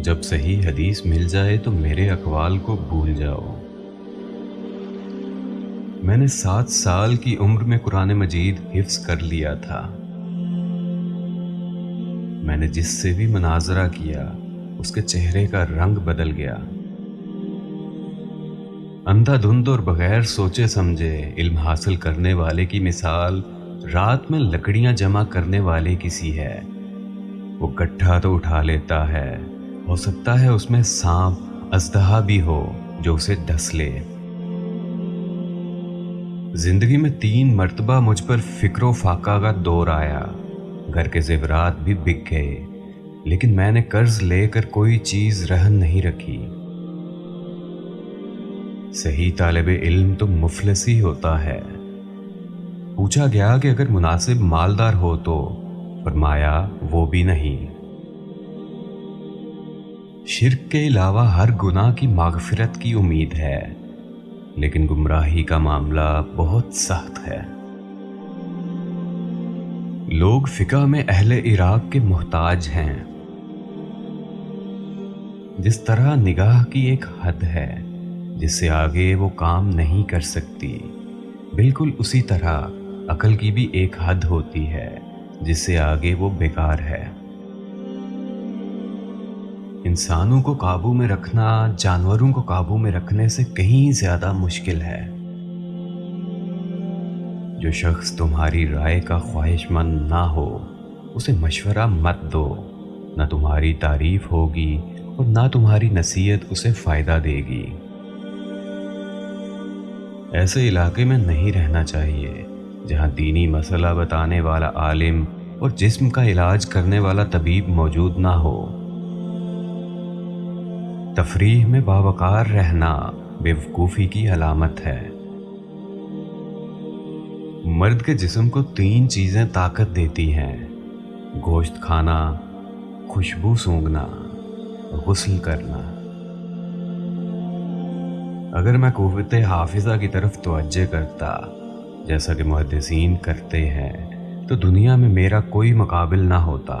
جب صحیح حدیث مل جائے تو میرے اقوال کو بھول جاؤ۔ میں نے 7 سال کی عمر میں قرآن مجید حفظ کر لیا تھا۔ میں نے جس سے بھی مناظرہ کیا اس کے چہرے کا رنگ بدل گیا۔ اندھا دھند اور بغیر سوچے سمجھے علم حاصل کرنے والے کی مثال رات میں لکڑیاں جمع کرنے والے کی سی ہے۔ وہ گٹھا تو اٹھا لیتا ہے، ہو سکتا ہے اس میں سانپ اژدہا بھی ہو جو اسے ڈس لے۔ زندگی میں 3 مرتبہ مجھ پر فکر و فاقہ کا دور آیا، گھر کے زیورات بھی بک گئے، لیکن میں نے قرض لے کر کوئی چیز رہن نہیں رکھی۔ صحیح طالب علم تو مفلس ہی ہوتا ہے۔ پوچھا گیا کہ اگر مناسب مالدار ہو تو، فرمایا وہ بھی نہیں۔ شرک کے علاوہ ہر گناہ کی مغفرت کی امید ہے، لیکن گمراہی کا معاملہ بہت سخت ہے۔ لوگ فقہ میں اہل عراق کے محتاج ہیں۔ جس طرح نگاہ کی ایک حد ہے جس سے آگے وہ کام نہیں کر سکتی، بالکل اسی طرح عقل کی بھی ایک حد ہوتی ہے جس سے آگے وہ بیکار ہے۔ انسانوں کو قابو میں رکھنا جانوروں کو قابو میں رکھنے سے کہیں زیادہ مشکل ہے۔ جو شخص تمہاری رائے کا خواہش مند نہ ہو اسے مشورہ مت دو، نہ تمہاری تعریف ہوگی اور نہ تمہاری نصیحت اسے فائدہ دے گی۔ ایسے علاقے میں نہیں رہنا چاہیے جہاں دینی مسئلہ بتانے والا عالم اور جسم کا علاج کرنے والا طبیب موجود نہ ہو۔ تفریح میں باوقار رہنا بیوقوفی کی علامت ہے۔ مرد کے جسم کو 3 چیزیں طاقت دیتی ہیں: گوشت کھانا، خوشبو سونگھنا، غسل کرنا۔ اگر میں قوت حافظہ کی طرف توجہ کرتا جیسا کہ محدثین کرتے ہیں تو دنیا میں میرا کوئی مقابل نہ ہوتا۔